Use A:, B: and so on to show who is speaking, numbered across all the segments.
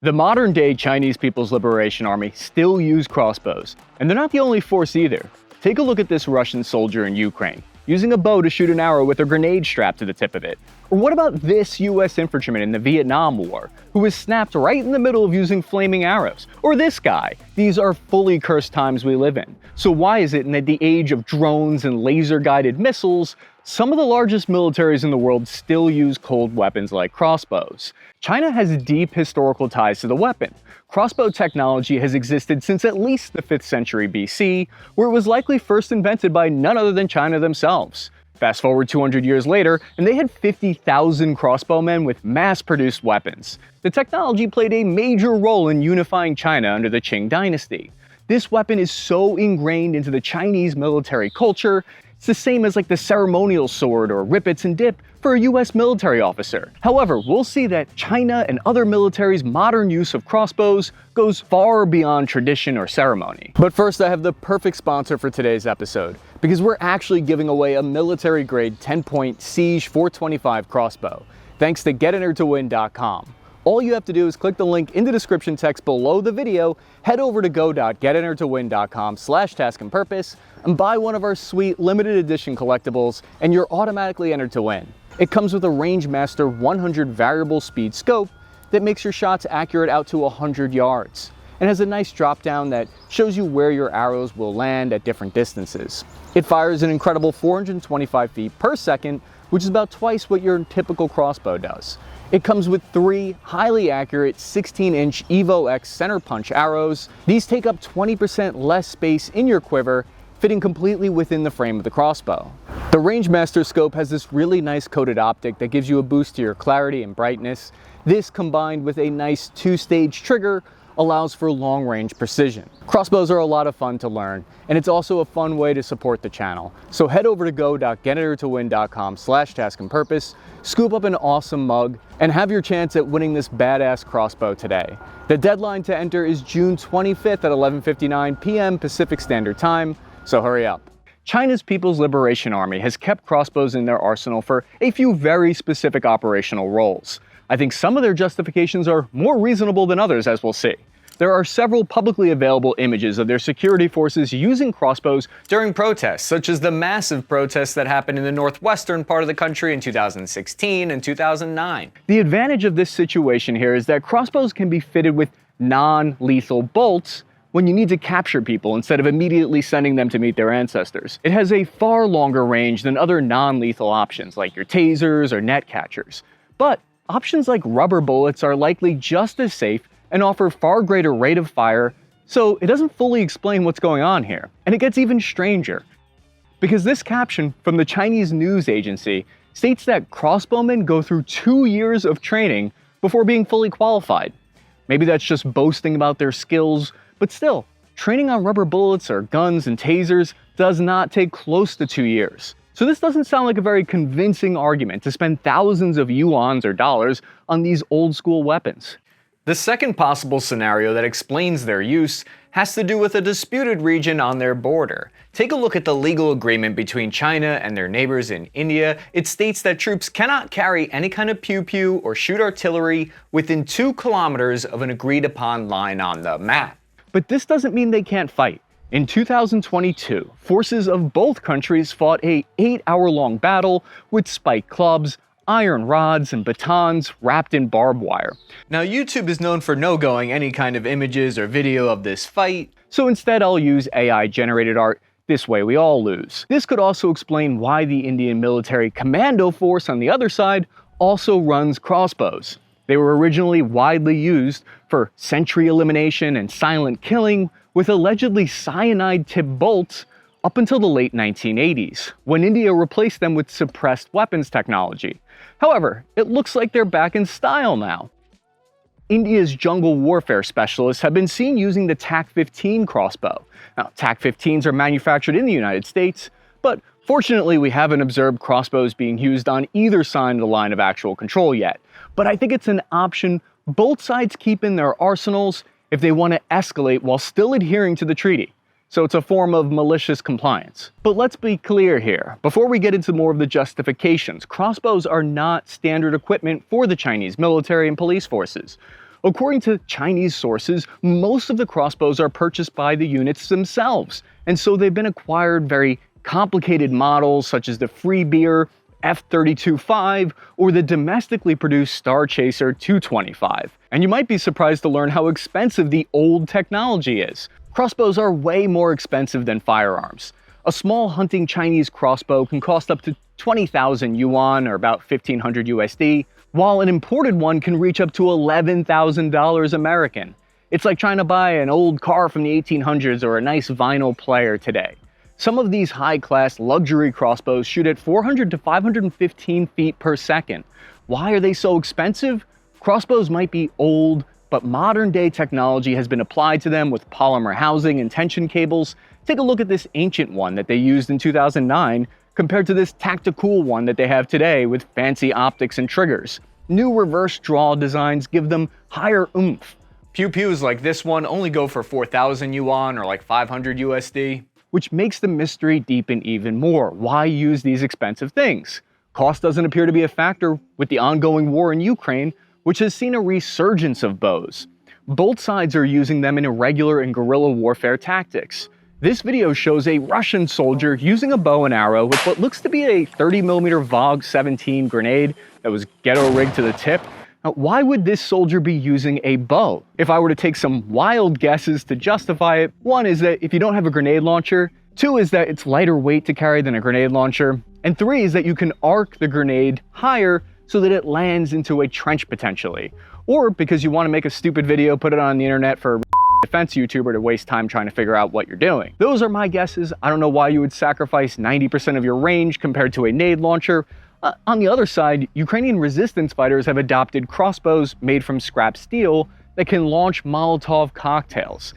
A: The modern-day Chinese People's Liberation Army still use crossbows, and they're not the only force either. Take a look at this Russian soldier in Ukraine, using a bow to shoot an arrow with a grenade strapped to the tip of it. Or what about this US infantryman in the Vietnam War, who was snapped right in the middle of using flaming arrows? Or this guy? These are fully cursed times we live in. So why is it in the age of drones and laser-guided missiles, some of the largest militaries in the world still use cold weapons like crossbows? China has deep historical ties to the weapon. Crossbow technology has existed since at least the 5th century BC, where it was likely first invented by none other than China themselves. Fast forward 200 years later, and they had 50,000 crossbowmen with mass-produced weapons. The technology played a major role in unifying China under the Qing dynasty. This weapon is so ingrained into the Chinese military culture, it's the same as like the ceremonial sword or rip-its and dip for a US military officer. However, we'll see that China and other militaries' modern use of crossbows goes far beyond tradition or ceremony. But first, I have the perfect sponsor for today's episode, because we're actually giving away a military-grade TenPoint Siege 425 crossbow, thanks to GetEnterToWin.com. All you have to do is click the link in the description text below the video, head over to go.getentertowin.com/taskandpurpose, and buy one of our sweet limited edition collectibles, and you're automatically entered to win. It comes with a Rangemaster 100 variable speed scope that makes your shots accurate out to 100 yards, and has a nice drop down that shows you where your arrows will land at different distances. It fires an incredible 425 feet per second, which is about twice what your typical crossbow does. It comes with 3 highly accurate 16-inch Evo X center punch arrows. These take up 20% less space in your quiver, fitting completely within the frame of the crossbow. The Rangemaster scope has this really nice coated optic that gives you a boost to your clarity and brightness. This, combined with a nice 2-stage trigger, allows for long-range precision. Crossbows are a lot of fun to learn, and it's also a fun way to support the channel. So head over to go.getentertowin.com/taskandpurpose, scoop up an awesome mug, and have your chance at winning this badass crossbow today. The deadline to enter is June 25th at 11:59 p.m. Pacific Standard Time, so hurry up. China's People's Liberation Army has kept crossbows in their arsenal for a few very specific operational roles. I think some of their justifications are more reasonable than others, as we'll see. There are several publicly available images of their security forces using crossbows during protests, such as the massive protests that happened in the northwestern part of the country in 2016 and 2009. The advantage of this situation here is that crossbows can be fitted with non-lethal bolts when you need to capture people instead of immediately sending them to meet their ancestors. It has a far longer range than other non-lethal options like your tasers or net catchers. But options like rubber bullets are likely just as safe and offer far greater rate of fire, so it doesn't fully explain what's going on here. And it gets even stranger, because this caption from the Chinese news agency states that crossbowmen go through 2 years of training before being fully qualified. Maybe that's just boasting about their skills, but still, training on rubber bullets or guns and tasers does not take close to 2 years. So this doesn't sound like a very convincing argument to spend thousands of yuans or dollars on these old school weapons. The second possible scenario that explains their use has to do with a disputed region on their border. Take a look at the legal agreement between China and their neighbors in India. It states that troops cannot carry any kind of pew-pew or shoot artillery within 2 kilometers of an agreed upon line on the map. But this doesn't mean they can't fight. In 2022, forces of both countries fought a 8-hour-long battle with spiked clubs, iron rods, and batons wrapped in barbed wire. Now, YouTube is known for no-going any kind of images or video of this fight, so instead I'll use AI-generated art. This way we all lose. This could also explain why the Indian military commando force on the other side also runs crossbows. They were originally widely used for sentry elimination and silent killing with allegedly cyanide-tipped bolts up until the late 1980s, when India replaced them with suppressed weapons technology. However, it looks like they're back in style now. India's jungle warfare specialists have been seen using the TAC-15 crossbow. Now, TAC-15s are manufactured in the United States, but fortunately we haven't observed crossbows being used on either side of the line of actual control yet. But I think it's an option both sides keep in their arsenals if they want to escalate while still adhering to the treaty. So it's a form of malicious compliance. But let's be clear here. Before we get into more of the justifications, crossbows are not standard equipment for the Chinese military and police forces. According to Chinese sources, most of the crossbows are purchased by the units themselves, and so they've been acquired very complicated models such as the Freebeer F-32-5 or the domestically produced Star Chaser 225. And you might be surprised to learn how expensive the old technology is. Crossbows are way more expensive than firearms. A small hunting Chinese crossbow can cost up to 20,000 yuan or about 1,500 USD, while an imported one can reach up to $11,000 American. It's like trying to buy an old car from the 1800s or a nice vinyl player today. Some of these high-class luxury crossbows shoot at 400 to 515 feet per second. Why are they so expensive? Crossbows might be old, but modern-day technology has been applied to them with polymer housing and tension cables. Take a look at this ancient one that they used in 2009 compared to this tactical one that they have today with fancy optics and triggers. New reverse draw designs give them higher oomph. Pew-pews like this one only go for 4,000 yuan or like 500 USD. Which makes the mystery deepen even more. Why use these expensive things? Cost doesn't appear to be a factor with the ongoing war in Ukraine, which has seen a resurgence of bows. Both sides are using them in irregular and guerrilla warfare tactics. This video shows a Russian soldier using a bow and arrow with what looks to be a 30mm VOG 17 grenade that was ghetto rigged to the tip. Now, why would this soldier be using a bow? If I were to take some wild guesses to justify it, one is that if you don't have a grenade launcher, two is that it's lighter weight to carry than a grenade launcher, and three is that you can arc the grenade higher so that it lands into a trench potentially. Or because you want to make a stupid video, put it on the internet for a defense YouTuber to waste time trying to figure out what you're doing. Those are my guesses. I don't know why you would sacrifice 90% of your range compared to a nade launcher. On the other side, Ukrainian resistance fighters have adopted crossbows made from scrap steel that can launch Molotov cocktails.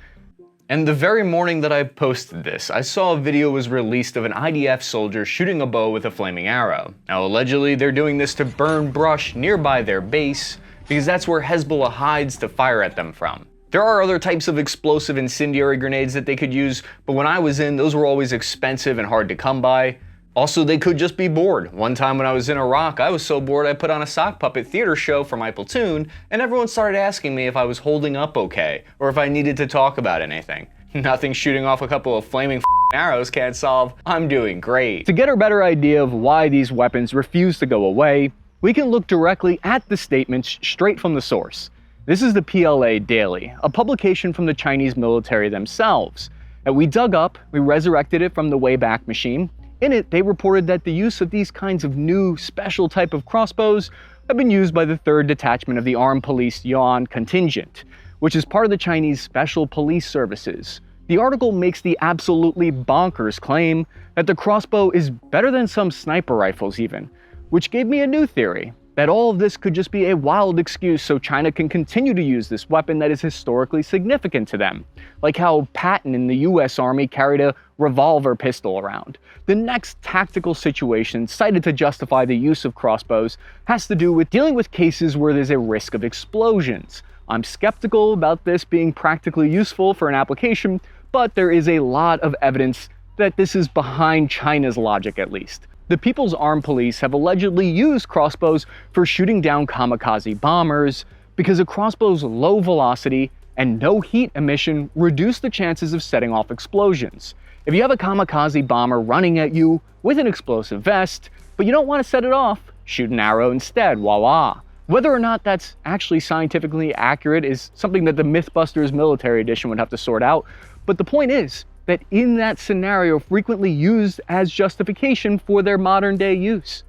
A: And the very morning that I posted this, I saw a video was released of an IDF soldier shooting a bow with a flaming arrow. Now allegedly they're doing this to burn brush nearby their base, because that's where Hezbollah hides to fire at them from. There are other types of explosive incendiary grenades that they could use, but when I was in, those were always expensive and hard to come by. Also, they could just be bored. One time when I was in Iraq, I was so bored I put on a sock puppet theater show for my platoon, and everyone started asking me if I was holding up okay, or if I needed to talk about anything. Nothing shooting off a couple of flaming arrows can't solve. I'm doing great. To get a better idea of why these weapons refuse to go away, we can look directly at the statements straight from the source. This is the PLA Daily, a publication from the Chinese military themselves. And we dug up, we resurrected it from the Wayback Machine. In it, they reported that the use of these kinds of new, special type of crossbows have been used by the 3rd Detachment of the Armed Police Yuan Contingent, which is part of the Chinese Special Police Services. The article makes the absolutely bonkers claim that the crossbow is better than some sniper rifles even, which gave me a new theory, that all of this could just be a wild excuse so China can continue to use this weapon that is historically significant to them, like how Patton in the US Army carried a revolver pistol around. The next tactical situation cited to justify the use of crossbows has to do with dealing with cases where there's a risk of explosions. I'm skeptical about this being practically useful for an application, but there is a lot of evidence that this is behind China's logic at least. The People's Armed Police have allegedly used crossbows for shooting down kamikaze bombers because a crossbow's low velocity and no heat emission reduce the chances of setting off explosions. If you have a kamikaze bomber running at you with an explosive vest, but you don't want to set it off, shoot an arrow instead, voila. Whether or not that's actually scientifically accurate is something that the Mythbusters Military Edition would have to sort out, but the point is that in that scenario frequently used as justification for their modern day use.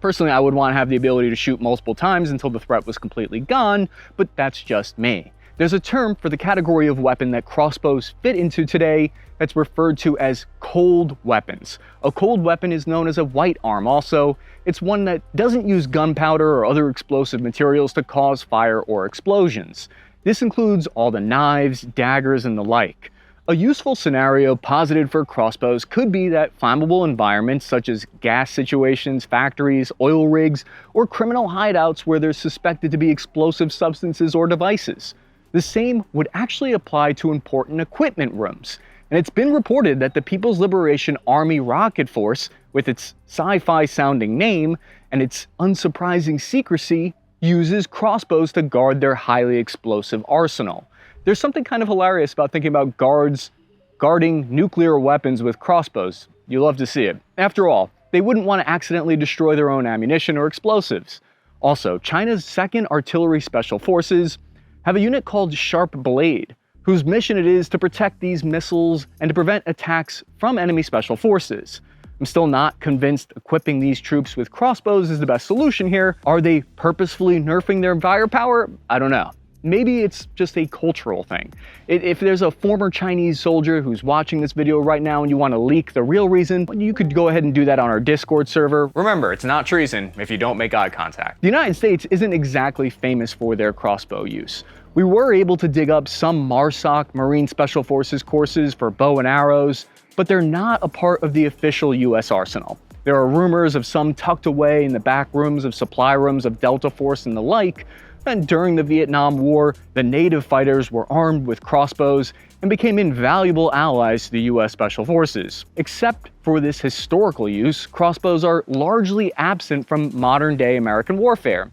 A: Personally, I would want to have the ability to shoot multiple times until the threat was completely gone, but that's just me. There's a term for the category of weapon that crossbows fit into today that's referred to as cold weapons. A cold weapon is known as a white arm also. It's one that doesn't use gunpowder or other explosive materials to cause fire or explosions. This includes all the knives, daggers, and the like. A useful scenario posited for crossbows could be that flammable environments such as gas situations, factories, oil rigs, or criminal hideouts where there's suspected to be explosive substances or devices. The same would actually apply to important equipment rooms. And it's been reported that the People's Liberation Army Rocket Force, with its sci-fi sounding name and its unsurprising secrecy, uses crossbows to guard their highly explosive arsenal. There's something kind of hilarious about thinking about guards guarding nuclear weapons with crossbows. You love to see it. After all, they wouldn't want to accidentally destroy their own ammunition or explosives. Also, China's 2nd Artillery Special Forces have a unit called Sharp Blade, whose mission it is to protect these missiles and to prevent attacks from enemy special forces. I'm still not convinced equipping these troops with crossbows is the best solution here. Are they purposefully nerfing their firepower? I don't know. Maybe it's just a cultural thing. If there's a former Chinese soldier who's watching this video right now and you want to leak the real reason, you could go ahead and do that on our Discord server. Remember, it's not treason if you don't make eye contact. The United States isn't exactly famous for their crossbow use. We were able to dig up some MARSOC, Marine Special Forces courses for bow and arrows, but they're not a part of the official US arsenal. There are rumors of some tucked away in the back rooms of supply rooms of Delta Force and the like. And during the Vietnam War, the native fighters were armed with crossbows and became invaluable allies to the US Special Forces. Except for this historical use, crossbows are largely absent from modern-day American warfare.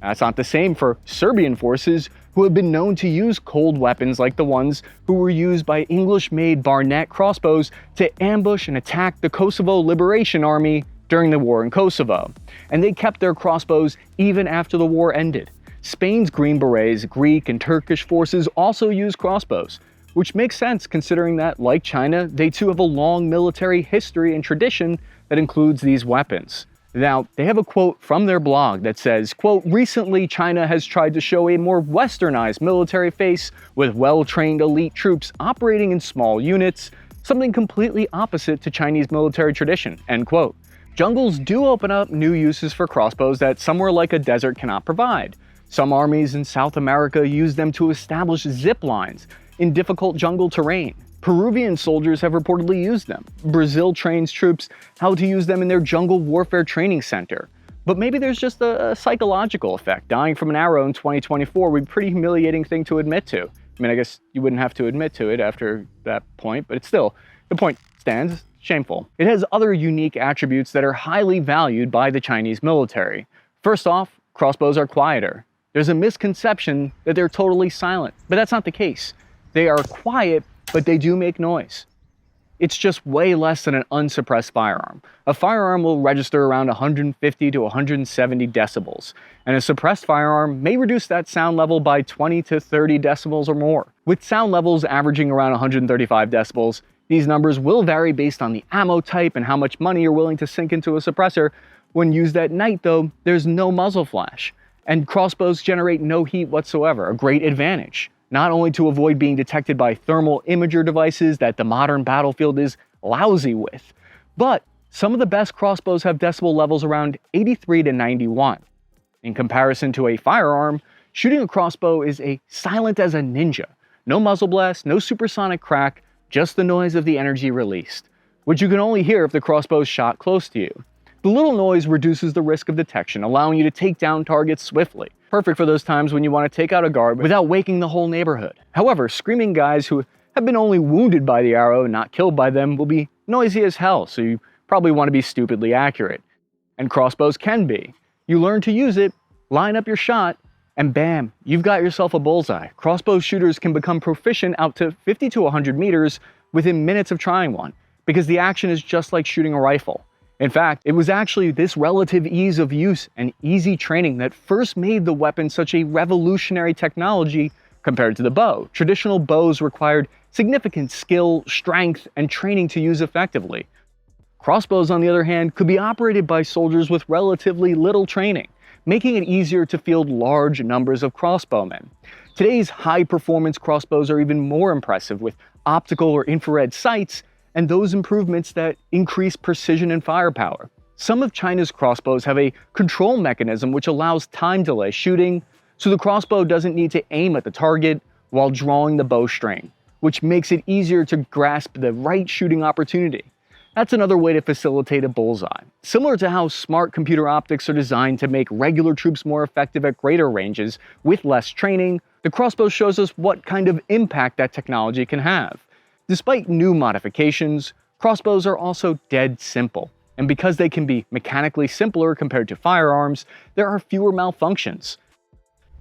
A: That's not the same for Serbian forces, who have been known to use cold weapons like the ones who were used by English-made Barnett crossbows to ambush and attack the Kosovo Liberation Army during the war in Kosovo. And they kept their crossbows even after the war ended. Spain's Green Berets, Greek and Turkish forces also use crossbows, which makes sense considering that, like China, they too have a long military history and tradition that includes these weapons. Now, they have a quote from their blog that says, quote, "Recently, China has tried to show a more westernized military face with well-trained elite troops operating in small units, something completely opposite to Chinese military tradition," end quote. Jungles do open up new uses for crossbows that somewhere like a desert cannot provide. Some armies in South America use them to establish zip lines in difficult jungle terrain. Peruvian soldiers have reportedly used them. Brazil trains troops how to use them in their jungle warfare training center. But maybe there's just a psychological effect. Dying from an arrow in 2024 would be a pretty humiliating thing to admit to. I mean, I guess you wouldn't have to admit to it after that point, but it's still, the point stands, shameful. It has other unique attributes that are highly valued by the Chinese military. First off, crossbows are quieter. There's a misconception that they're totally silent, but that's not the case. They are quiet, but they do make noise. It's just way less than an unsuppressed firearm. A firearm will register around 150 to 170 decibels, and a suppressed firearm may reduce that sound level by 20 to 30 decibels or more. With sound levels averaging around 135 decibels, these numbers will vary based on the ammo type and how much money you're willing to sink into a suppressor. When used at night though, there's no muzzle flash. And crossbows generate no heat whatsoever, a great advantage. Not only to avoid being detected by thermal imager devices that the modern battlefield is lousy with, but some of the best crossbows have decibel levels around 83 to 91. In comparison to a firearm, shooting a crossbow is silent as a ninja. No muzzle blast, no supersonic crack, just the noise of the energy released, which you can only hear if the crossbow is shot close to you. The little noise reduces the risk of detection, allowing you to take down targets swiftly. Perfect for those times when you want to take out a guard without waking the whole neighborhood. However, screaming guys who have been only wounded by the arrow, not killed by them, will be noisy as hell, so you probably want to be stupidly accurate. And crossbows can be. You learn to use it, line up your shot, and bam, you've got yourself a bullseye. Crossbow shooters can become proficient out to 50 to 100 meters within minutes of trying one, because the action is just like shooting a rifle. In fact, it was actually this relative ease of use and easy training that first made the weapon such a revolutionary technology compared to the bow. Traditional bows required significant skill, strength, and training to use effectively. Crossbows, on the other hand, could be operated by soldiers with relatively little training, making it easier to field large numbers of crossbowmen. Today's high-performance crossbows are even more impressive with optical or infrared sights and those improvements that increase precision and firepower. Some of China's crossbows have a control mechanism which allows time delay shooting, so the crossbow doesn't need to aim at the target while drawing the bowstring, which makes it easier to grasp the right shooting opportunity. That's another way to facilitate a bullseye. Similar to how smart computer optics are designed to make regular troops more effective at greater ranges with less training, the crossbow shows us what kind of impact that technology can have. Despite new modifications, crossbows are also dead simple, and because they can be mechanically simpler compared to firearms, there are fewer malfunctions.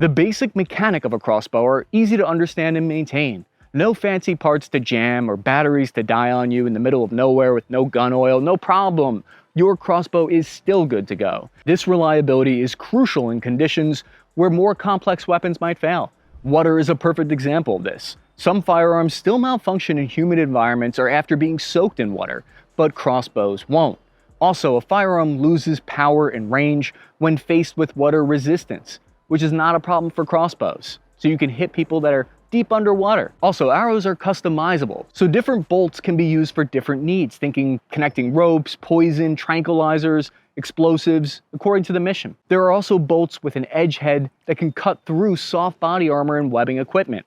A: The basic mechanic of a crossbow are easy to understand and maintain. No fancy parts to jam or batteries to die on you in the middle of nowhere with no gun oil, no problem. Your crossbow is still good to go. This reliability is crucial in conditions where more complex weapons might fail. Water is a perfect example of this. Some firearms still malfunction in humid environments or after being soaked in water, but crossbows won't. Also, a firearm loses power and range when faced with water resistance, which is not a problem for crossbows. So you can hit people that are deep underwater. Also, arrows are customizable, so different bolts can be used for different needs, thinking connecting ropes, poison, tranquilizers, explosives, according to the mission. There are also bolts with an edge head that can cut through soft body armor and webbing equipment.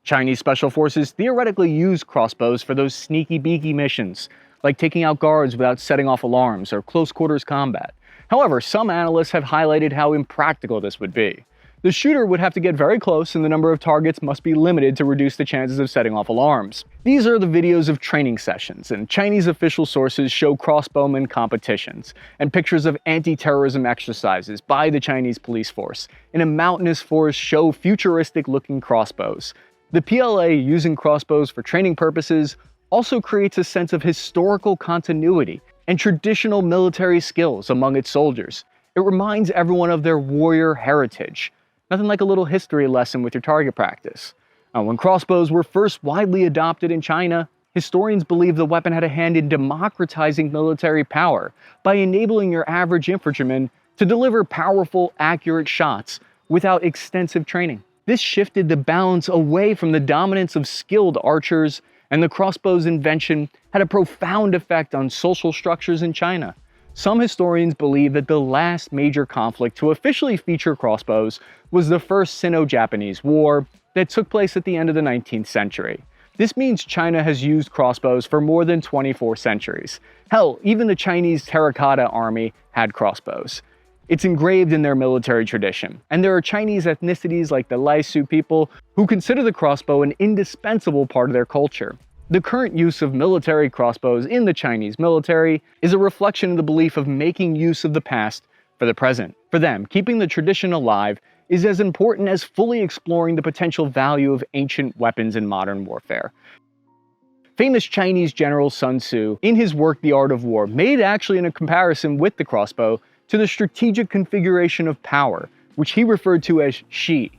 A: Chinese special forces theoretically use crossbows for those sneaky beaky missions, like taking out guards without setting off alarms or close quarters combat. However, some analysts have highlighted how impractical this would be. The shooter would have to get very close and the number of targets must be limited to reduce the chances of setting off alarms. These are the videos of training sessions, and Chinese official sources show crossbowmen competitions and pictures of anti-terrorism exercises by the Chinese police force. In a mountainous forest show futuristic-looking crossbows. The PLA using crossbows for training purposes also creates a sense of historical continuity and traditional military skills among its soldiers. It reminds everyone of their warrior heritage. Nothing like a little history lesson with your target practice. When crossbows were first widely adopted in China, historians believe the weapon had a hand in democratizing military power by enabling your average infantryman to deliver powerful, accurate shots without extensive training. This shifted the balance away from the dominance of skilled archers, and the crossbow's invention had a profound effect on social structures in China. Some historians believe that the last major conflict to officially feature crossbows was the First Sino-Japanese War that took place at the end of the 19th century. This means China has used crossbows for more than 24 centuries. Hell, even the Chinese terracotta army had crossbows. It's engraved in their military tradition. And there are Chinese ethnicities like the Laisu people who consider the crossbow an indispensable part of their culture. The current use of military crossbows in the Chinese military is a reflection of the belief of making use of the past for the present. For them, keeping the tradition alive is as important as fully exploring the potential value of ancient weapons in modern warfare. Famous Chinese general Sun Tzu, in his work The Art of War, made actually a comparison with the crossbow to the strategic configuration of power, which he referred to as Shi.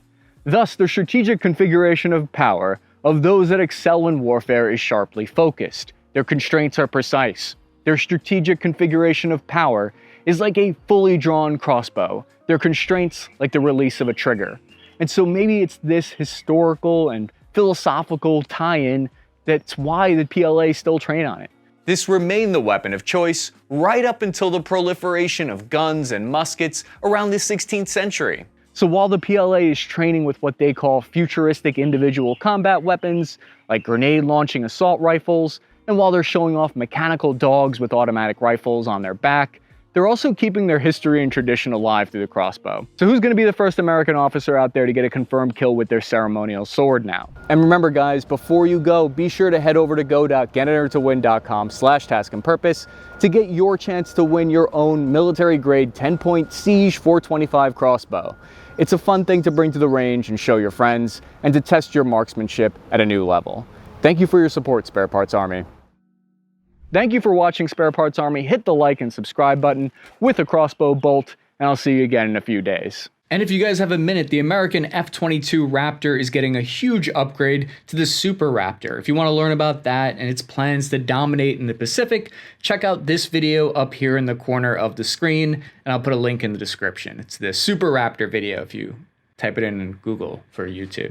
A: Thus, the strategic configuration of power of those that excel in warfare is sharply focused. Their constraints are precise. Their strategic configuration of power is like a fully drawn crossbow. Their constraints like the release of a trigger. And so maybe it's this historical and philosophical tie-in that's why the PLA still train on it. This remained the weapon of choice right up until the proliferation of guns and muskets around the 16th century. So while the PLA is training with what they call futuristic individual combat weapons, like grenade launching assault rifles, and while they're showing off mechanical dogs with automatic rifles on their back, they're also keeping their history and tradition alive through the crossbow. So who's going to be the first American officer out there to get a confirmed kill with their ceremonial sword now? And remember guys, before you go, be sure to head over to go.getentertowin.com/taskandpurpose to get your chance to win your own military grade TenPoint Siege 425 crossbow. It's a fun thing to bring to the range and show your friends, and to test your marksmanship at a new level. Thank you for your support, Spare Parts Army. Thank you for watching Spare Parts Army. Hit the like and subscribe button with a crossbow bolt, and I'll see you again in a few days. And if you guys have a minute, the American F-22 Raptor is getting a huge upgrade to the Super Raptor. If you want to learn about that and its plans to dominate in the Pacific, check out this video up here in the corner of the screen, and I'll put a link in the description. It's the Super Raptor video if you type it in Google for YouTube.